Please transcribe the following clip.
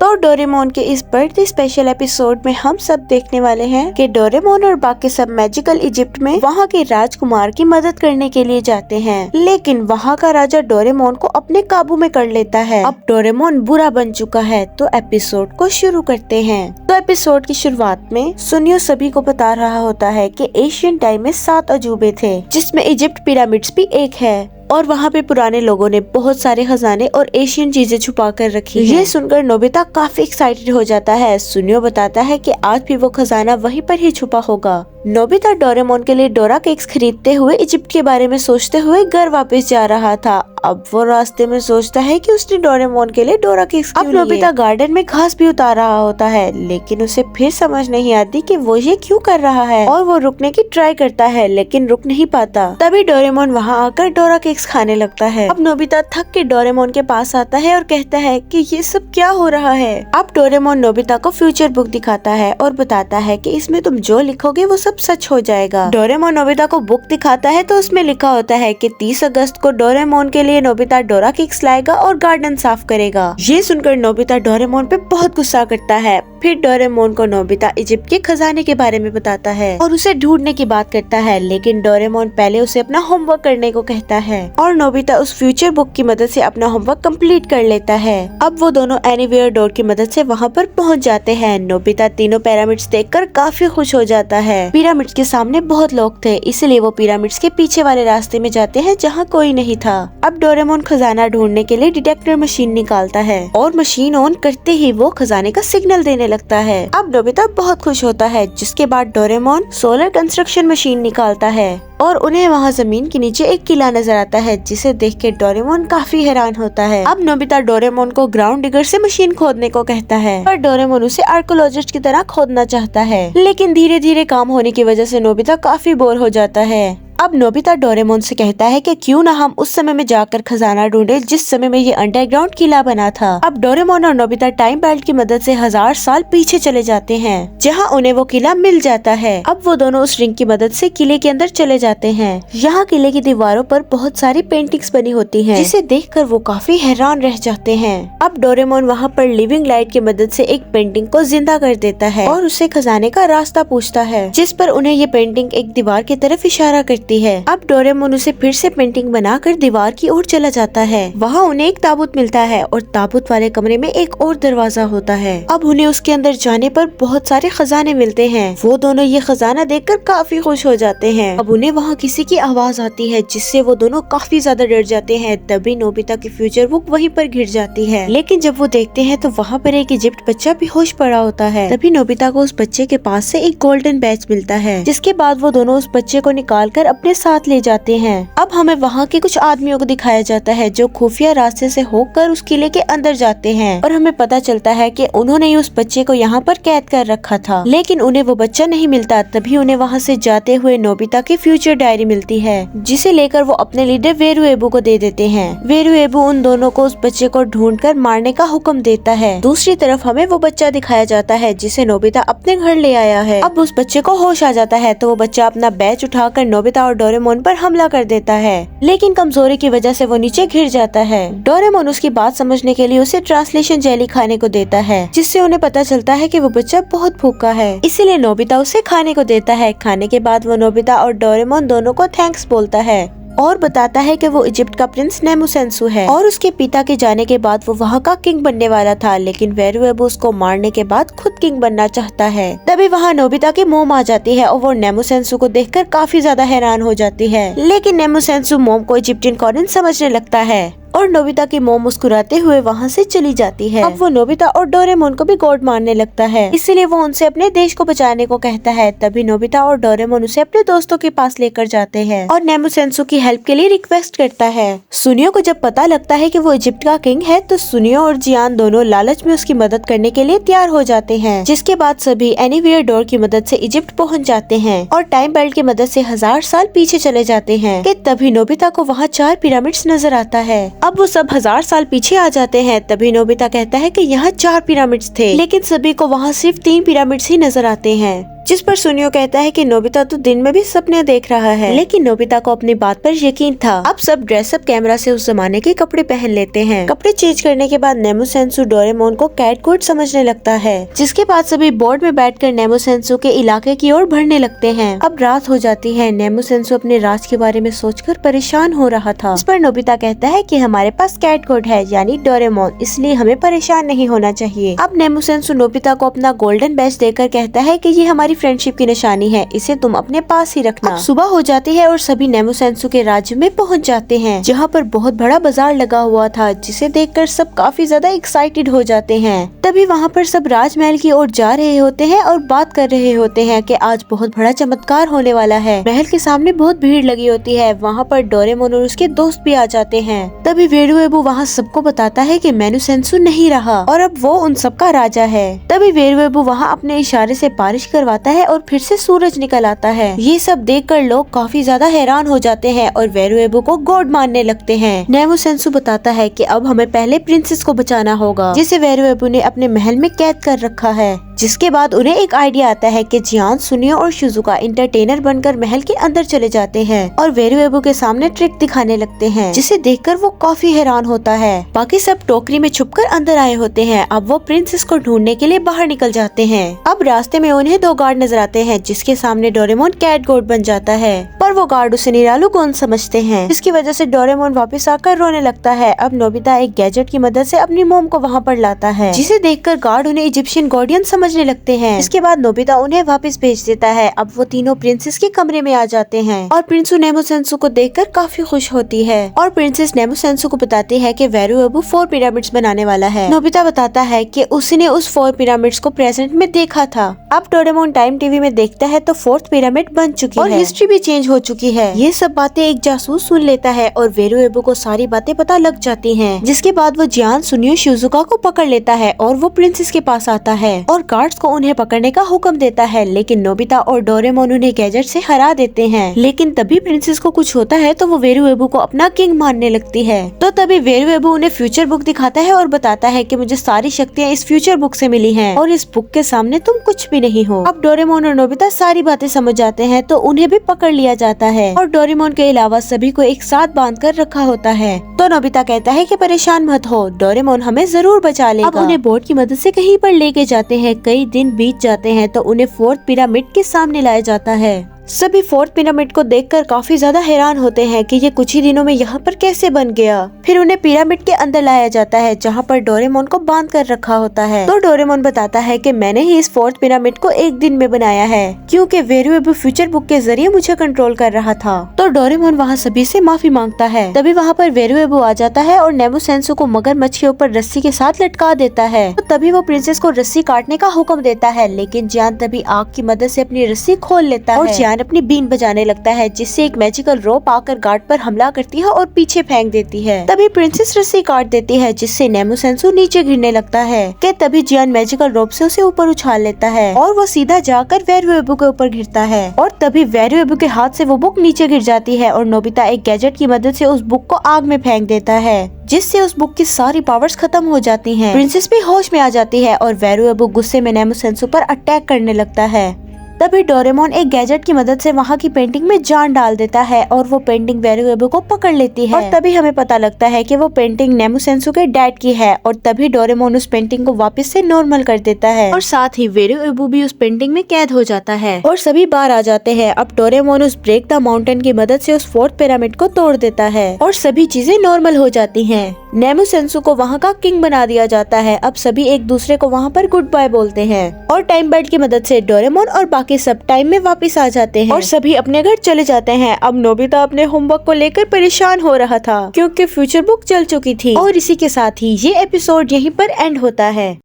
तो डोरेमोन के इस बर्थडे स्पेशल एपिसोड में हम सब देखने वाले हैं कि डोरेमोन और बाकी सब मैजिकल इजिप्ट में वहाँ के राजकुमार की मदद करने के लिए जाते हैं, लेकिन वहाँ का राजा डोरेमोन को अपने काबू में कर लेता है। अब डोरेमोन बुरा बन चुका है, तो एपिसोड को शुरू करते हैं। तो एपिसोड की शुरुआत में सुनियो सभी को बता रहा होता है कि एशियन टाइम में 7 अजूबे थे, जिसमें इजिप्ट पिरामिड्स भी एक है और वहाँ पे पुराने लोगों ने बहुत सारे खजाने और एशियन चीजें छुपा कर रखी हैं। ये सुनकर नोबिता काफी एक्साइटेड हो जाता है। सुनियो बताता है कि आज भी वो खजाना वहीं पर ही छुपा होगा। नोबिता डोरेमोन के लिए डोरा केक्स खरीदते हुए इजिप्ट के बारे में सोचते हुए घर वापस जा रहा था। अब वो रास्ते में सोचता है कि उसने डोरेमोन के लिए डोरा केक्स क्यों लिए। अब नोबिता गार्डन में घास भी उतार रहा होता है, लेकिन उसे फिर समझ नहीं आती कि वो ये क्यों कर रहा है और वो रुकने की ट्राई करता है, लेकिन रुक नहीं पाता। तभी डोरेमोन वहाँ आकर डोरा केक्स खाने लगता है। अब नोबिता थक के डोरेमोन के पास आता है और कहता है कि ये सब क्या हो रहा है। अब डोरेमोन नोबिता को फ्यूचर बुक दिखाता है और बताता है कि इसमें तुम जो लिखोगे वो सब सच हो जाएगा। डोरेमोन नोबिता को बुक दिखाता है तो उसमें लिखा होता है कि 30 अगस्त को डोरेमोन के लिए नोबिता डोरा केक्स लाएगा और गार्डन साफ करेगा। ये सुनकर नोबिता डोरेमोन पे बहुत गुस्सा करता है। फिर डोरेमोन को नोबिता इजिप्ट के खजाने के बारे में बताता है और उसे ढूंढने की बात करता है, लेकिन डोरेमोन पहले उसे अपना होमवर्क करने को कहता है और नोबिता उस फ्यूचर बुक की मदद से अपना होमवर्क कंप्लीट कर लेता है। अब वो दोनों एनीवेयर डोर की मदद से वहाँ पर पहुँच जाते हैं। नोबिता तीनों पिरामिड्स देखकर काफी खुश हो जाता है। पिरामिड्स के सामने बहुत लोग थे, इसलिए वो पिरामिड्स के पीछे वाले रास्ते में जाते हैं जहाँ कोई नहीं था। अब डोरेमोन खजाना ढूंढने के लिए डिटेक्टर मशीन निकालता है और मशीन ऑन करते ही वो खजाने का सिग्नल देने लगता है। अब नोबिता बहुत खुश होता है, जिसके बाद डोरेमोन सोलर कंस्ट्रक्शन मशीन निकालता है और उन्हें वहाँ जमीन के नीचे एक किला नजर आता है, जिसे देख के डोरेमोन काफी हैरान होता है। अब नोबिता डोरेमोन को ग्राउंड डिगर से मशीन खोदने को कहता है और डोरेमोन उसे आर्कोलॉजिस्ट की तरह खोदना चाहता है, लेकिन धीरे धीरे काम होने की वजह से नोबिता काफी बोर हो जाता है। अब नोबिता डोरेमोन से कहता है कि क्यों ना हम उस समय में जाकर खजाना ढूंढे जिस समय में ये अंडरग्राउंड किला बना था। अब डोरेमोन और नोबिता टाइम बेल्ट की मदद से 1000 साल पीछे चले जाते हैं, जहाँ उन्हें वो किला मिल जाता है। अब वो दोनों उस रिंग की मदद से किले के अंदर चले जाते हैं। यहाँ किले की दीवारों पर बहुत सारी पेंटिंग्स बनी होती हैं, जिसे देखकर वो काफी हैरान रह जाते हैं। अब डोरेमोन वहाँ पर लिविंग लाइट की मदद से एक पेंटिंग को जिंदा कर देता है और उससे खजाने का रास्ता पूछता है, जिस पर उन्हें ये पेंटिंग एक दीवार की तरफ इशारा करती है। अब डोरेमोन उसे फिर से पेंटिंग बनाकर दीवार की ओर चला जाता है। वहाँ उन्हें एक ताबूत मिलता है और ताबूत वाले कमरे में एक और दरवाजा होता है। अब उन्हें उसके अंदर जाने पर बहुत सारे खजाने मिलते हैं। वो दोनों ये खजाना देखकर काफी खुश हो जाते हैं। अब उन्हें वहाँ किसी की आवाज आती है, जिससे वो दोनों काफी ज्यादा डर जाते हैं। तभी नोबिता की फ्यूचर बुक वहीं पर गिर जाती है, लेकिन जब वो देखते हैं तो वहाँ पर एक इजिप्ट बच्चा बेहोश पड़ा होता है। तभी नोबिता को उस बच्चे के पास से एक गोल्डन बैच मिलता है, जिसके बाद वो दोनों उस बच्चे को निकाल कर अपने साथ ले जाते हैं। अब हमें वहाँ के कुछ आदमियों को दिखाया जाता है जो खुफिया रास्ते से होकर उस किले के अंदर जाते हैं और हमें पता चलता है कि उन्होंने ही उस बच्चे को यहाँ पर कैद कर रखा था, लेकिन उन्हें वो बच्चा नहीं मिलता। तभी उन्हें वहाँ से जाते हुए नोबिता की फ्यूचर डायरी मिलती है, जिसे लेकर वो अपने लीडर वेरुएबू को दे देते हैं। वेरुएबू उन दोनों को उस बच्चे को ढूंढकर मारने का हुक्म देता है। दूसरी तरफ हमें वो बच्चा दिखाया जाता है जिसे नोबिता अपने घर ले आया है। अब उस बच्चे को होश आ जाता है, तो वो बच्चा अपना बैच उठाकर नोबिता और डोरेमोन पर हमला कर देता है, लेकिन कमजोरी की वजह से वो नीचे गिर जाता है। डोरेमोन उसकी बात समझने के लिए उसे ट्रांसलेशन जेली खाने को देता है, जिससे उन्हें पता चलता है कि वो बच्चा बहुत भूखा है, इसीलिए नोबिता उसे खाने को देता है। खाने के बाद वो नोबिता और डोरेमोन दोनों को थैंक्स बोलता है और बताता है कि वो इजिप्ट का प्रिंस नेमुसेंसु है और उसके पिता के जाने के बाद वो वहाँ का किंग बनने वाला था, लेकिन वेरुएबू उसको मारने के बाद खुद किंग बनना चाहता है। तभी वहाँ नोबिता की मोम आ जाती है और वो नेमुसेंसु को देखकर काफी ज्यादा हैरान हो जाती है, लेकिन नेमुसेंसु मोम को इजिप्टियन कॉरिन समझने लगता है और नोबिता की मोम मुस्कुराते हुए वहाँ से चली जाती है। अब वो नोबिता और डोरेमोन को भी गोड मारने लगता है, इसीलिए वो उनसे अपने देश को बचाने को कहता है। तभी नोबिता और डोरेमोन उसे अपने दोस्तों के पास लेकर जाते हैं और नेमुसेंसु की हेल्प के लिए रिक्वेस्ट करता है। सुनियो को जब पता लगता है कि वो इजिप्ट का किंग है, तो सुनियो और जियान दोनों लालच में उसकी मदद करने के लिए तैयार हो जाते हैं, जिसके बाद सभी एनीवेयर डोर की मदद से इजिप्ट पहुँच जाते हैं और टाइम बेल्ट की मदद से 1000 साल पीछे चले जाते हैं कि तभी नोबिता को वहाँ 4 पिरामिड्स नजर आता है। अब वो सब 1000 साल पीछे आ जाते हैं। तभी नोबिता कहता है कि यहाँ 4 पिरामिड्स थे, लेकिन सभी को वहाँ सिर्फ 3 पिरामिड्स ही नजर आते हैं। जिस पर सुनियो कहता है कि नोबिता तो दिन में भी सपने देख रहा है, लेकिन नोबिता को अपनी बात पर यकीन था। अब सब ड्रेसअप कैमरा से उस जमाने के कपड़े पहन लेते हैं। कपड़े चेंज करने के बाद नेमो सेंसु डोरेमोन को कैट कोड समझने लगता है, जिसके बाद सभी बोर्ड में बैठकर नेमो सेंसु के इलाके की ओर बढ़ने लगते हैं। अब रात हो जाती है। नेमो सेंसु अपने राज के बारे में सोचकर परेशान हो रहा था। इस पर नोबिता कहता है कि हमारे पास कैट कोड है यानी डोरेमोन, इसलिए हमें परेशान नहीं होना चाहिए। अब नेमो सेंसु नोबिता को अपना गोल्डन बैज देकर कहता है कि ये हमारी फ्रेंडशिप की निशानी है, इसे तुम अपने पास ही रखना। अब सुबह हो जाती है और सभी नेमो सेंसु के राज्य में पहुंच जाते हैं, जहाँ पर बहुत बड़ा बाजार लगा हुआ था, जिसे देखकर सब काफी ज्यादा एक्साइटेड हो जाते हैं। तभी वहाँ पर सब राजमहल की ओर जा रहे होते हैं और बात कर रहे होते हैं कि आज बहुत बड़ा चमत्कार होने वाला है। महल के सामने बहुत भीड़ लगी होती है। वहाँ पर डोरेमोन और उसके दोस्त भी आ जाते हैं। तभी वेरुएबू वहाँ सबको बताता है कि मेनु सेंसु नहीं रहा और अब वो उन सबका राजा है। तभी वेरुएबू वहाँ अपने इशारे से बारिश करवाता है और फिर से सूरज निकल आता है। ये सब देखकर लोग काफी ज्यादा हैरान हो जाते हैं और वेरुएबू को गॉड मानने लगते हैं। नेमो सेंसु बताता है कि अब हमें पहले प्रिंसेस को बचाना होगा, जिसे वेरुएबू ने अपने महल में कैद कर रखा है। जिसके बाद उन्हें एक आइडिया आता है कि जियान, सुनियो और शिजुका एंटरटेनर बनकर महल के अंदर चले जाते हैं और वेरुएबू के सामने ट्रिक दिखाने लगते हैं, जिसे देखकर वो काफी हैरान होता है। बाकी सब टोकरी में छुपकर अंदर आए होते हैं। अब वो प्रिंसेस को ढूंढने के लिए बाहर निकल जाते हैं। अब रास्ते में उन्हें दो गार्ड नजर आते हैं, जिसके सामने डोरेमोन कैट गोड बन जाता है, पर वो गार्ड उसे निरालू कौन समझते हैं, जिसकी वजह से डोरेमोन वापस आकर रोने लगता है। अब नोबिता एक गैजेट की मदद से अपनी मोम को वहाँ पर लाता है, जिसे देखकर गार्ड उन्हें इजिप्शियन गार्डियन समझने लगते हैं। इसके बाद नोबिता उन्हें वापस भेज देता है। अब वो तीनों प्रिंसेस के कमरे में आ जाते हैं और प्रिंसू नेमो सेंसु को देखकर काफी खुश होती है और प्रिंसेस नेमो सेंसु को बताती है कि वेरुएबू 4 पिरामिड्स बनाने वाला है। नोबिता बताता है कि उसने उस 4 पिरामिड्स को प्रेजेंट में देखा था। अब डोरेमोन टाइम टीवी में देखता है तो 4th पिरामिड बन चुकी है और हिस्ट्री भी चेंज हो चुकी है। ये सब बातें एक जासूस सुन लेता है और वेरुएबू को सारी बातें पता लग जाती हैं। जिसके बाद वो जियान, सुनियो, शिजुका को पकड़ लेता है और वो प्रिंसेस के पास आता है और गार्ड्स को उन्हें पकड़ने का हुक्म देता है, लेकिन नोबिता और डोरेमोन उन्हें गैजेट से हरा देते हैं। लेकिन तभी प्रिंसेस को कुछ होता है तो वो वेरुएबू को अपना किंग मानने लगती है। तो तभी वेरुएबू उन्हें फ्यूचर बुक दिखाता है और बताता है कि मुझे सारी शक्तियाँ इस फ्यूचर बुक से मिली हैं और इस बुक के सामने तुम कुछ भी नहीं हो। अब डोरेमोन और नोबिता सारी बातें समझ जाते हैं तो उन्हें भी पकड़ लिया जाता है और डोरेमोन के अलावा सभी को एक साथ बांध कर रखा होता है। तो नोबिता कहता है कि परेशान मत हो, डोरेमोन हमें जरूर बचा लेगा। अब उन्हें बोट की मदद से कहीं पर लेके जाते हैं। कई दिन बीत जाते हैं तो उन्हें 4th पिरामिड के सामने लाया जाता है। सभी 4th पिरामिड को देखकर काफी ज्यादा हैरान होते हैं कि ये कुछ ही दिनों में यहाँ पर कैसे बन गया। फिर उन्हें पिरामिड के अंदर लाया जाता है, जहाँ पर डोरेमोन को बांध कर रखा होता है। तो डोरेमोन बताता है कि मैंने ही इस 4th पिरामिड को एक दिन में बनाया है, क्योंकि वेरुएबू फ्यूचर बुक के जरिए मुझे कंट्रोल कर रहा था। तो डोरेमोन वहाँ सभी से माफी मांगता है। तभी वहाँ पर वेरुएबू आ जाता है और नेमो सेंसु को मगरमच्छ के ऊपर रस्सी के साथ लटका देता है। तो तभी वो प्रिंसेस को रस्सी काटने का हुक्म देता है, लेकिन जियान तभी आग की मदद से अपनी रस्सी खोल लेता है और जियान अपनी बीन बजाने लगता है, जिससे एक मैजिकल रोप आकर गार्ड पर हमला करती है और पीछे फेंक देती है। तभी प्रिंसेस रस्सी काट देती है, जिससे नेमो सेंसु नीचे गिरने लगता है कि तभी जियान मैजिकल रोप से उसे ऊपर उछाल लेता है और वो सीधा जाकर वेरुएबू के ऊपर गिरता है और तभी वेरुएबू के हाथ से वो बुक नीचे गिर जाती है और नोबिता एक गैजेट की मदद से उस बुक को आग में फेंक देता है, जिससे उस बुक की सारी पावर्स खत्म हो जाती हैं। प्रिंसेस भी होश में आ जाती है और वेरुएबू गुस्से में नेमो सेंसु पर अटैक करने लगता है। तभी डोरेमोन एक गैजेट की मदद से वहाँ की पेंटिंग में जान डाल देता है और वो पेंटिंग वेरुएबू को पकड़ लेती है और तभी हमें पता लगता है कि वो पेंटिंग नेमो सेंसु के डैड की है और तभी डोरेमोन उस पेंटिंग को वापस से नॉर्मल कर देता है और साथ ही वेरुएबू भी उस पेंटिंग में कैद हो जाता है और सभी बाहर आ जाते हैं। अब डोरेमोन उस ब्रेक द माउंटेन की मदद से उस 4th पिरामिड को तोड़ देता है और सभी चीजें नॉर्मल हो जाती हैं। नेमो सेंसु को वहाँ का किंग बना दिया जाता है। अब सभी एक दूसरे को वहाँ पर गुड बाय बोलते हैं और टाइम बेल्ट की मदद से डोरेमोन और बाकी सब टाइम में वापस आ जाते हैं और सभी अपने घर चले जाते हैं। अब नोबिता अपने होमवर्क को लेकर परेशान हो रहा था, क्योंकि फ्यूचर बुक चल चुकी थी और इसी के साथ ही ये एपिसोड यहीं पर एंड होता है।